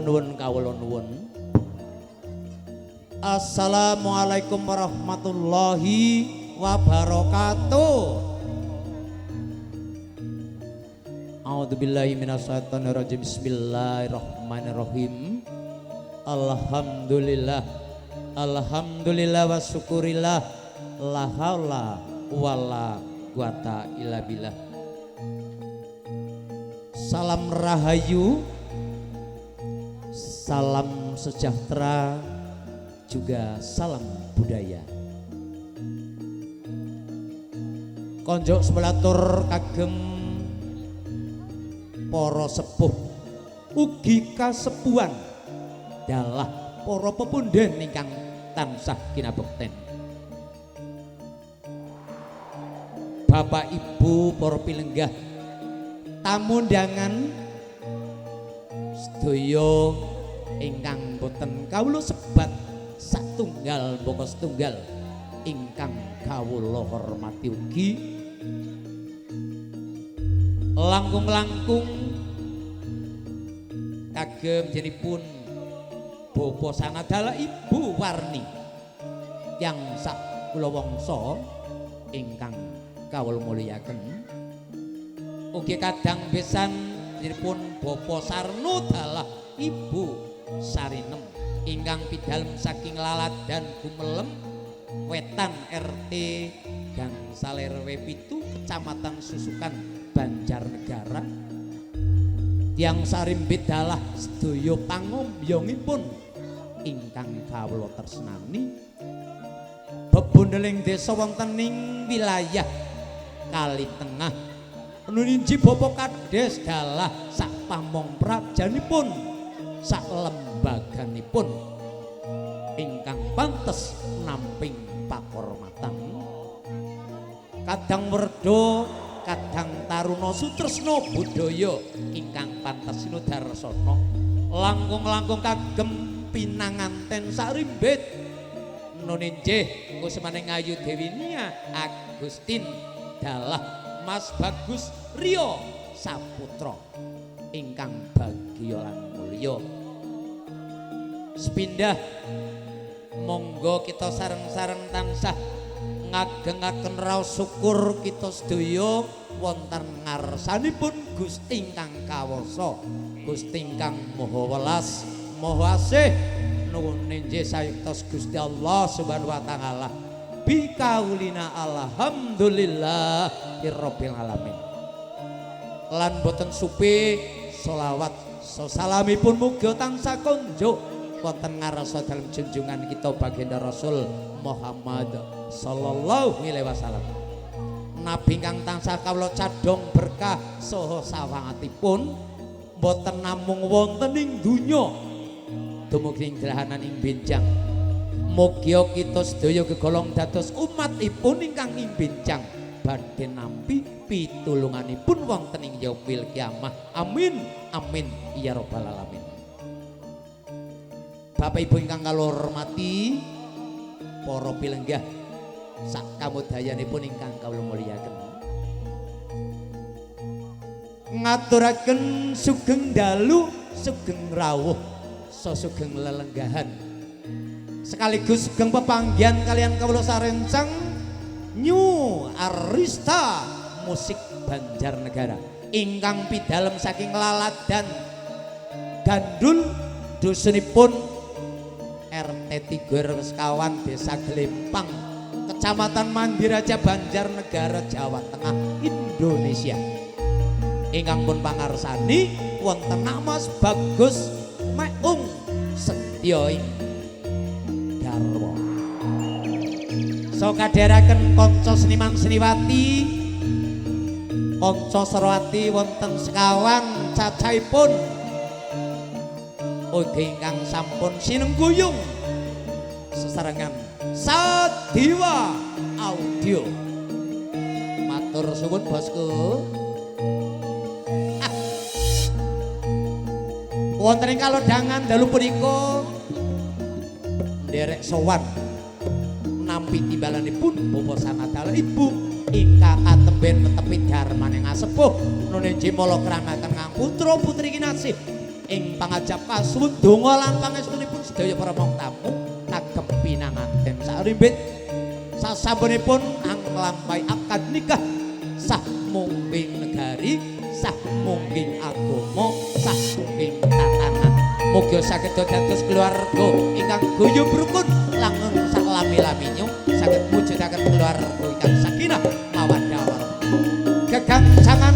nuwun kawula nuwun. Assalamualaikum warahmatullahi wabarakatuh. A'udzubillahi minasyaitonirrajim. Bismillahirrahmanirrahim. Alhamdulillah. Alhamdulillah wa syukurillah. La haula wala quwata illa billah. Salam rahayu, salam sejahtera, juga salam budaya. Konjok sebelatur kagem para sepuh ugi kasepuhan dalah para pepundhen ingkang tansah kinabekten. Bapak Ibu para pilenggah, tamu undangan sedaya ingkang boten kawula sebat satunggal mbaka setunggal ingkang kawula hormati ugi langkung-langkung kagem jenipun Bapa Sanadala Ibu Warni yang sak kula wangsa ingkang kawula mulyaken. Ugi kadang besan jenipun Bapa Sarno dalah Ibu Sarinem ingkang pidalem saking Lalat dan Gumelem Wetan RT Gangsal RW 7 Kecamatan Susukan Banjarnegara. Tiyang sarimbit dalah sedaya pangombyongipun ingkang kawula tresnani bebundeling desa wonten ing wilayah Kali Tengah nuninji Bapak Kades dalah sak pamong prajanipun sak lembaganipun ingkang pantes namping pakormatan. Kadang werda kadang taruna sutresna budaya ingkang pantes sinudarsana langkung-langkung kagem pinanganten sarimbit nuninjih kusmaning Ayu Dewi Nia Agustin dalah Mas Bagus Rio Saputra ingkang bagya lan mulya. Sepindah monggo kita sareng-sareng tansah ngagengaken raos syukur kita sedaya wonten ngarsanipun Gusti ingkang kawasa, Gusti ingkang Maha Welas, Maha Asih. Nuwun injih sayektos Gusti Allah Subhanahu wa taala. Bikaulina alhamdulillahirabbil alamin. Lan boten supi selawat salamipun muga tansah konjuk wonten ngarsa dalem junjungan kita baginda Rasul Muhammad sallallahu alaihi wasallam. Nabi kang tansah kawula cadhong berkah saha sawangatipun boten namung wonten ing donya dumugi ing drahanan ing benjang. Mugia kita sedaya gegolong dados umatipun ingkang ing benjang badhe nampi pitulunganipun wonten ing yaumil kiamah. Amin amin ya rabbal alamin. Bapak Ibu ingkang kawula hormati, para pilenggah sak kamudayanipun ingkang kawula mulyaken. Ngaturaken sugeng dalu, sugeng rawuh, sugeng lelenggahan. Sekaligus sugeng pepanggihan kalian kawula sarencang New Arista Musik Banjarnegara ingkang pidalem saking Lalat dan Gandul dusunipun RT 3 Sekawan Desa Gelempang Kecamatan Mandiraja Banjarnegara Jawa Tengah Indonesia. Ingkang pun pangarsani wonten Mas Bagus Meung Setyo ing Darwo. So kadheraken kanca seniman seniwati, kanca serwati wonten sekawan cacahipun ugi ingkang sampun sinengguyung sesarengan Sadiwa Audio. Matur suwun bosku. Wonten ing kalodhangan dalu punika nderek sowan nampi timbalanipun Bapak Sanadala Ibu ingkang katemben netepi darmaning asepuh nuninji mala kramaken kang putra putri kinasih ing pangajap kasebut donga lan pangestunipun sedaya para mong tamu kagem pinanganten sakrimbit sasampunipun anglampahi akad nikah sah mungkin negari sah mungkin agama sah mungkin tatanan mugi saged dados keluarga ingkang guyub rukun langgeng saklami-laminyo saged mujudaken keluarga ingkang sakinah mawaddah warahmah gegangsangan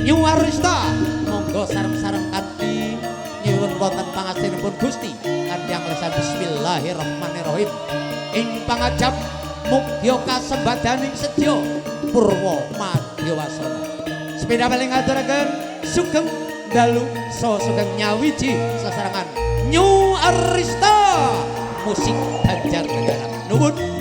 New Arista monggo sareng-sareng kanthi nyuwun wonten pangastinipun Gusti kanthi anglesan bismillahirrahmanirrahim ing pangajap mugi kasembadaning sedya purwa madhyawasana sepeda paling ngaturaken sugeng dalu so sugeng nyawiji sesarengan New Arista musik Banjarnegara nuwun